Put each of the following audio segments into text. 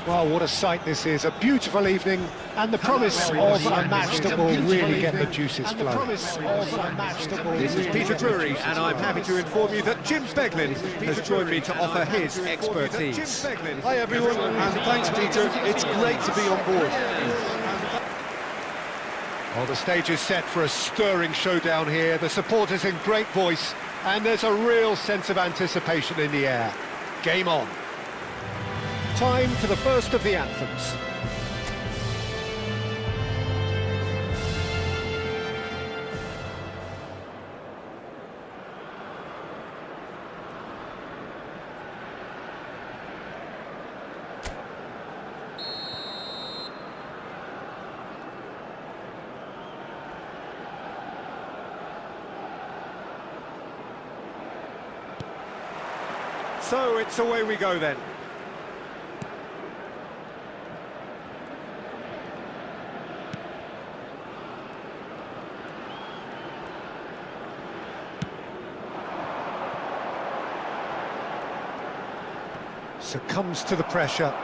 Well, what a sight this is. A beautiful evening and the promise of a match that will really get the juices flowing. This is Peter Drury, and I'm happy to inform you that Jim Beglin has joined me to offer his expertise. Hi everyone, and thanks Peter. It's great to be on board. Well, the stage is set for a stirring showdown here. The supporters in great voice, and there's a real sense of anticipation in the air. Game on. Time for the first of the anthems. So it's away we go then. Succumbs to the pressure.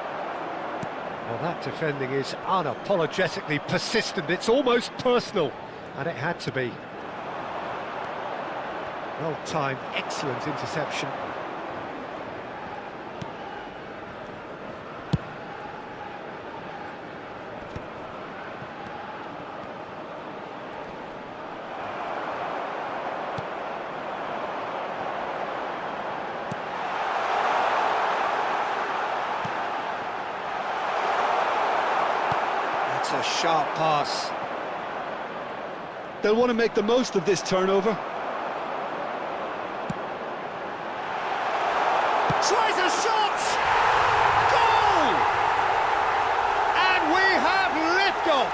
Well, that defending is unapologetically persistent. It's almost personal, and it had to be. Well-timed, excellent interception. It's a sharp pass. They'll want to make the most of this turnover. Tries a shot! Goal! And we have liftoff!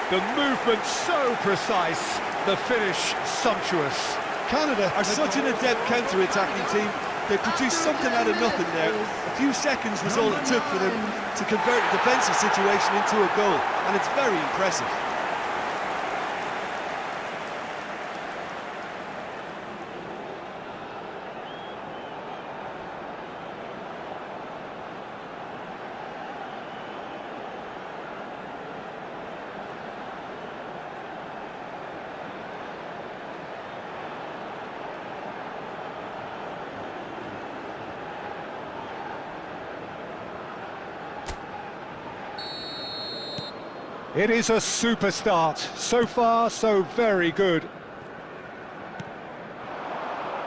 The movement so precise, the finish sumptuous. Canada are such an adept counter-attacking team. They produced something out of nothing there. A few seconds was all it took for them to convert a defensive situation into a goal, and it's very impressive. It is a super start. So far, so very good.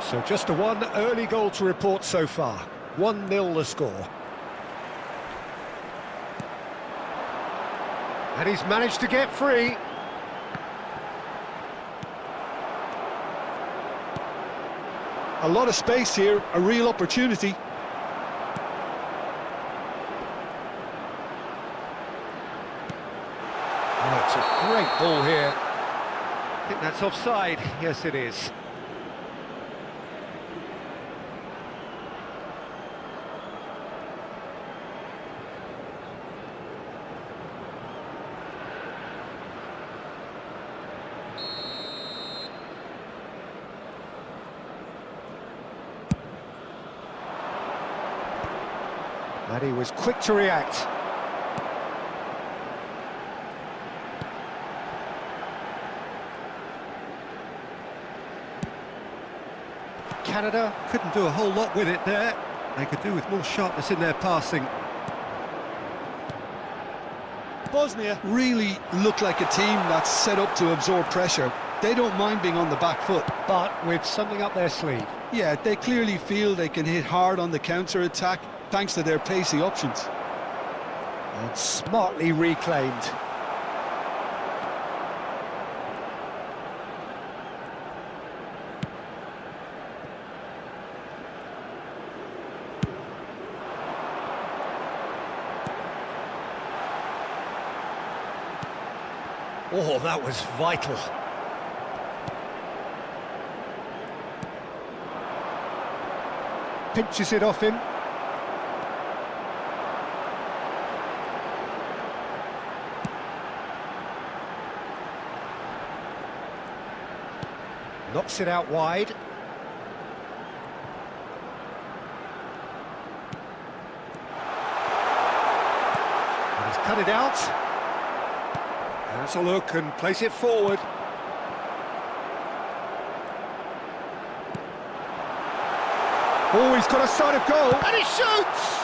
So just a one early goal to report so far. 1-0 the score. And he's managed to get free. A lot of space here, a real opportunity. Oh, it's a great ball here. I think that's offside. Yes, it is. And he was quick to react. Canada couldn't do a whole lot with it there. They could do with more sharpness in their passing. Bosnia really look like a team that's set up to absorb pressure. They don't mind being on the back foot. But with something up their sleeve. Yeah, they clearly feel they can hit hard on the counter-attack thanks to their pacey options. And smartly reclaimed. Oh, that was vital. Pinches it off him. Knocks it out wide. cut it out. That's a look and place it forward. Oh, he's got a sight of goal, and he shoots!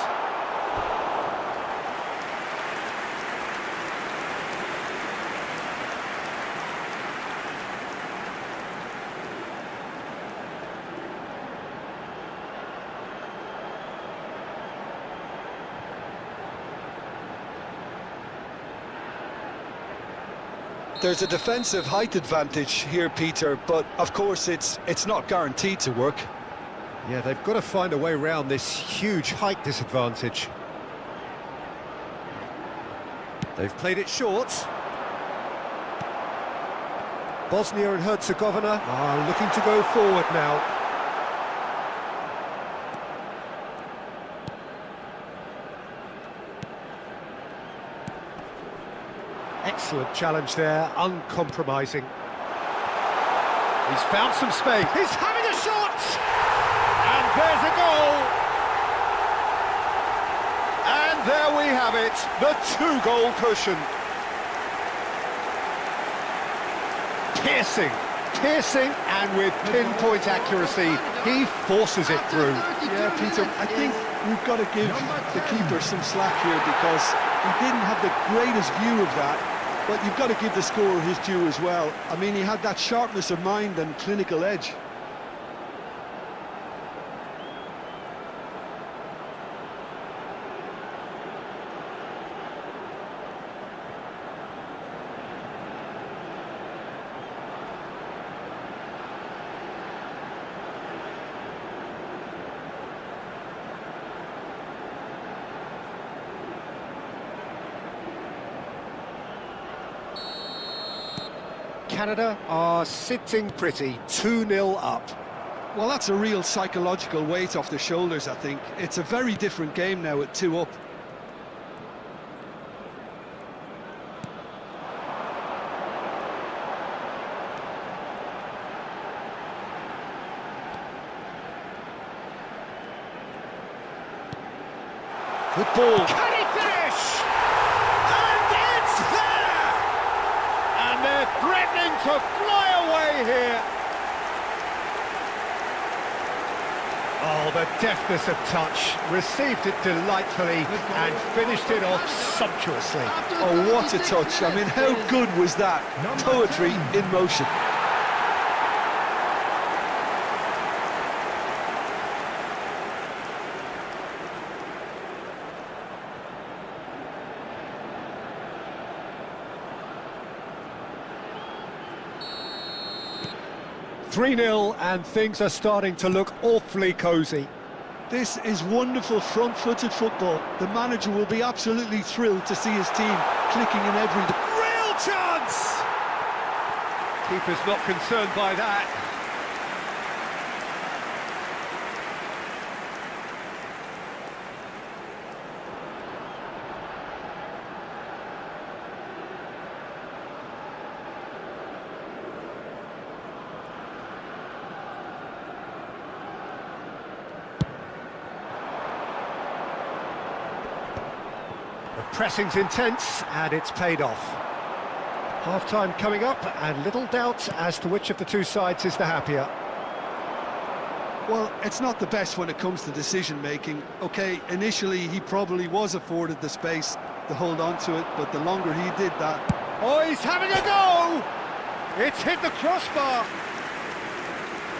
There's a defensive height advantage here, Peter, but of course it's not guaranteed to work. Yeah, they've got to find a way around this huge height disadvantage. They've played it short. Bosnia and Herzegovina are looking to go forward now. Excellent challenge there, uncompromising. He's found some space. He's having a shot! And there's a goal! And there we have it, the two-goal cushion. Piercing, and with pinpoint accuracy, he forces it through. Yeah, Peter, I think we've got to give the keeper some slack here because he didn't have the greatest view of that. But you've got to give the scorer his due as well. I mean, he had that sharpness of mind and clinical edge. Canada are sitting pretty, 2-0 up. Well, that's a real psychological weight off their shoulders, I think. It's a very different game now at 2 up. Good ball. Can he finish? And it's there! And they're threatening to fly away here. Oh, the deftness of touch. Received it delightfully and finished it off sumptuously. Oh, what a touch. I mean, how good was that? Poetry in motion. (3-0) and things are starting to look awfully cosy. This is wonderful front-footed football. The manager will be absolutely thrilled to see his team clicking in every... Real chance! Keeper's not concerned by that. The pressing's intense, and it's paid off. Half-time coming up, and little doubt as to which of the two sides is the happier. Well, it's not the best when it comes to decision-making. OK, initially he probably was afforded the space to hold on to it, but the longer he did that... Oh, he's having a go! It's hit the crossbar.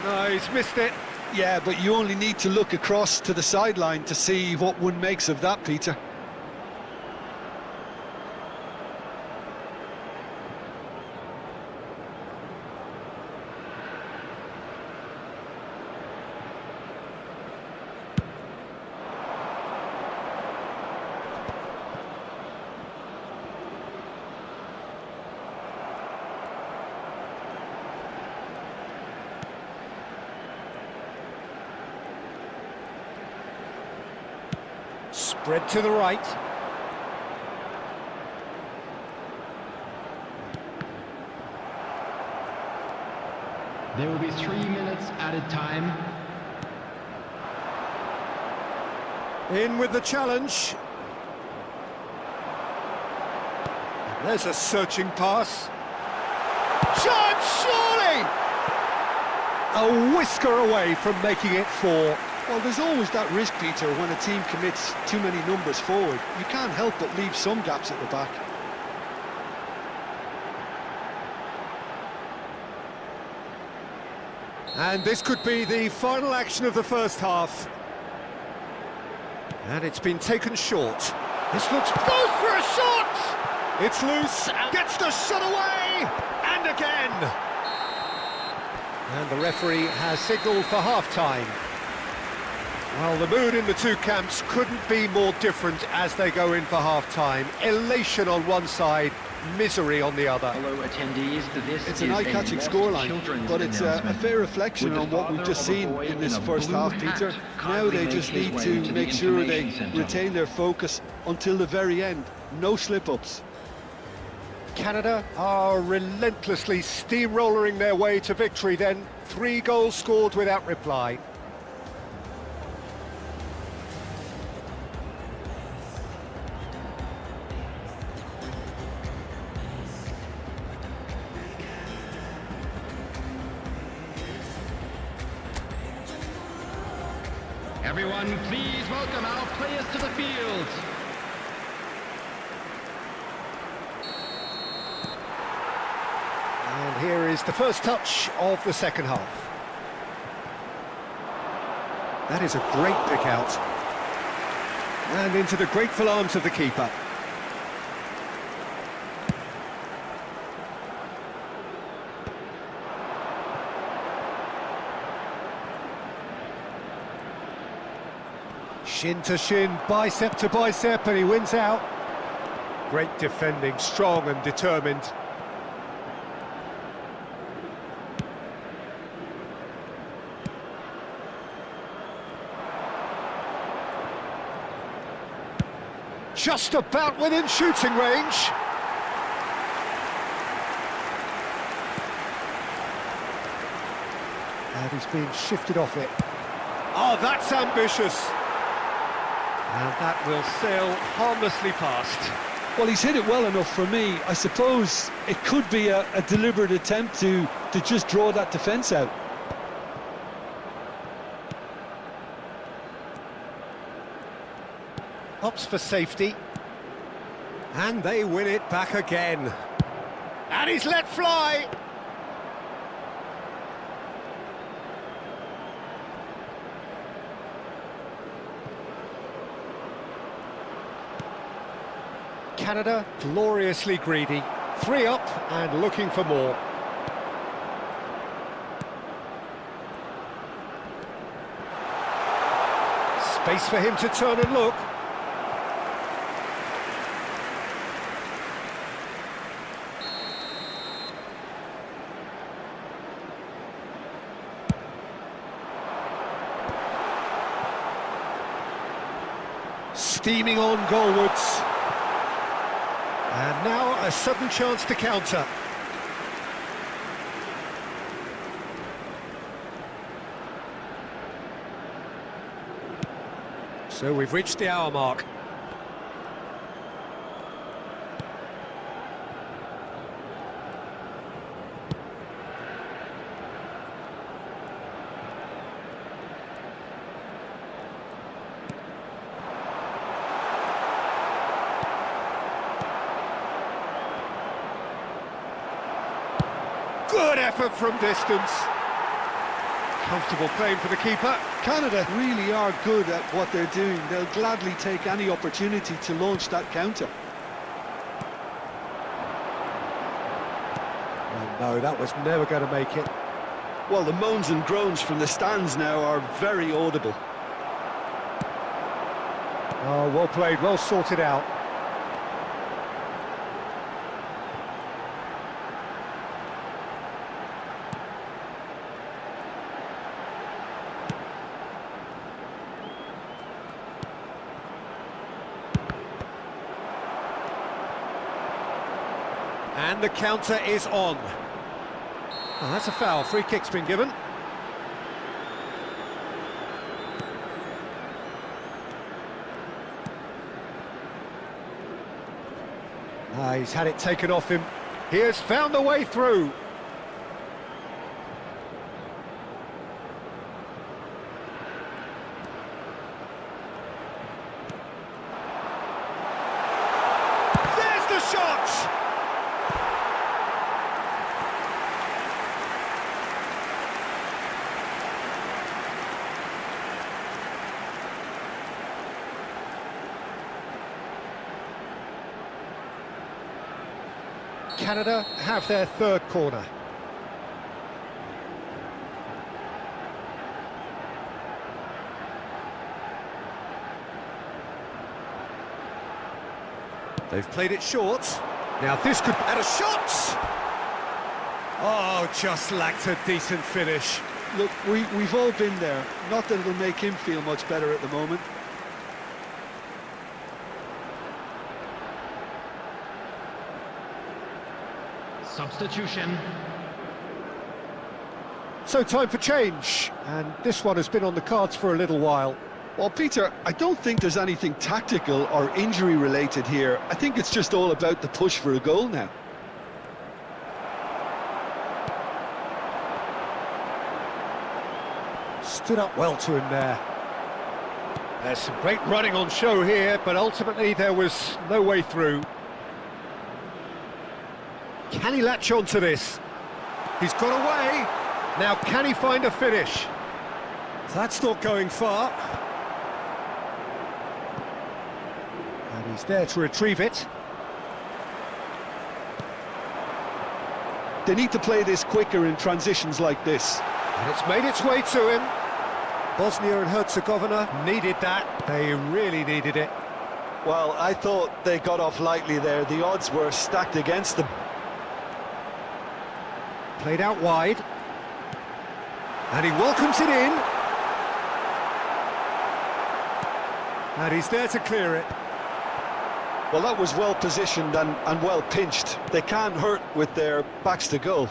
No, he's missed it. Yeah, but you only need to look across to the sideline to see what one makes of that, Peter. Spread to the right. There will be 3 minutes added time. In with the challenge. There's a searching pass. Chance, surely! A whisker away from making it 4. Well, there's always that risk, Peter, when a team commits too many numbers forward. You can't help but leave some gaps at the back. And this could be the final action of the first half. And it's been taken short. This looks... goes for a shot! It's loose, and gets the shot away! And again! And the referee has signalled for half-time. Well, the mood in the two camps couldn't be more different as they go in for half-time. Elation on one side, misery on the other. Hello attendees, this It's an eye-catching scoreline, but it's a fair reflection on what we've just seen in this first half, Peter. Now they just need to make sure they retain their focus until the very end. No slip-ups. Canada are relentlessly steamrolling their way to victory then. 3 goals scored without reply. Everyone, please welcome our players to the field. And here is the first touch of the second half. That is a great pick out. And into the grateful arms of the keeper. Shin to shin, bicep to bicep, and he wins out. Great defending, strong and determined. Just about within shooting range. And he's been shifted off it. Oh, that's ambitious. And that will sail harmlessly past. Well, he's hit it well enough for me. I suppose it could be a deliberate attempt to just draw that defence out. Opts for safety. And they win it back again. And he's let fly. Canada gloriously greedy. 3 up and looking for more. Space for him to turn and look. Steaming on goalwards. And now a sudden chance to counter. So we've reached the hour mark. Good effort from distance. Comfortable claim for the keeper. Canada really are good at what they're doing. They'll gladly take any opportunity to launch that counter. Oh no, that was never going to make it. Well, the moans and groans from the stands now are very audible. Oh, well played, well sorted out. And the counter is on. Oh, that's a foul. Free kick's been given. He's had it taken off him. He has found the way through. There's the shot! Canada have their third corner. They've played it short. Now this could... And a shot! Oh, just lacked a decent finish. Look, we've all been there. Not that it'll make him feel much better at the moment. Substitution. So time for change, and this one has been on the cards for a little while. Well, Peter, I don't think there's anything tactical or injury related here. I think it's just all about the push for a goal now. Stood up well to him there. There's some great running on show here, but ultimately there was no way through. Can he latch on to this? He's got away. Now can he find a finish? That's not going far. And he's there to retrieve it. They need to play this quicker in transitions like this. And it's made its way to him. Bosnia and Herzegovina needed that. They really needed it. Well, I thought they got off lightly there. The odds were stacked against them. Played out wide. And he welcomes it in. And he's there to clear it. Well, that was well positioned and well pinched. They can't hurt with their backs to goal.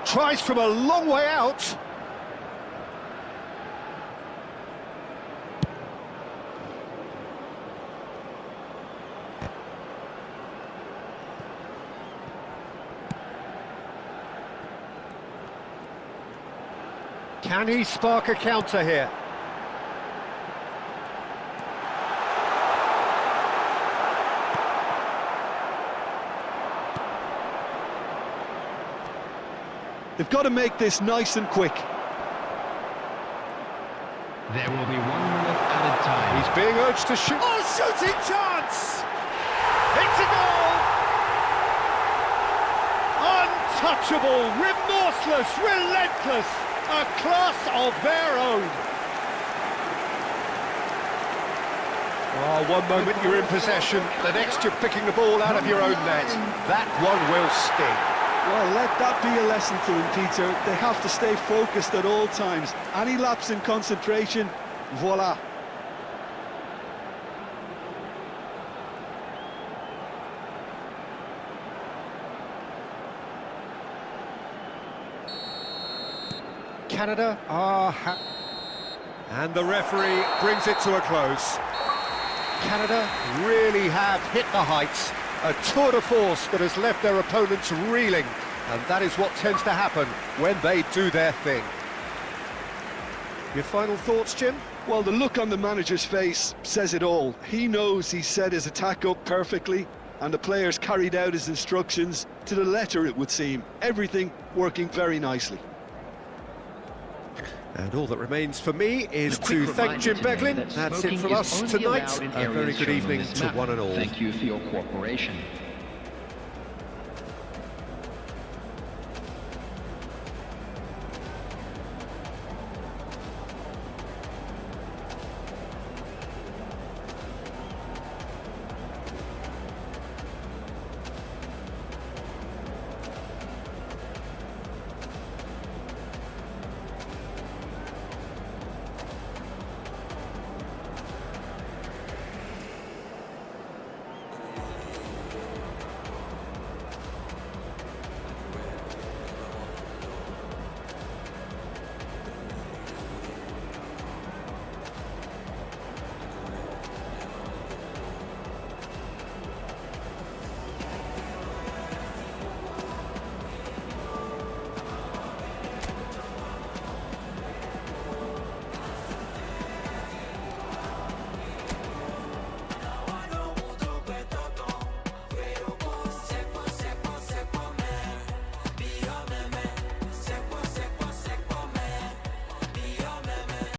Tries from a long way out. Can he spark a counter here? They've got to make this nice and quick. There will be 1 minute added time. He's being urged to shoot. Oh, shooting chance! It's a goal! Untouchable, remorseless, relentless, a class of their own. Oh, one moment you're in possession, the next you're picking the ball out of your own net. That one will sting. Well, let that be a lesson to them, Peter. They have to stay focused at all times. Any lapse in concentration, voila. Canada are and the referee brings it to a close. Canada really have hit the heights, a tour de force that has left their opponents reeling, and that is what tends to happen when they do their thing. Your final thoughts, Jim? Well, the look on the manager's face says it all. He knows he set his attack up perfectly, and the players carried out his instructions to the letter, it would seem. Everything working very nicely. And all that remains for me is to thank Jim Beglin. That's it from us tonight. A very good evening to one and all. Thank you for your cooperation.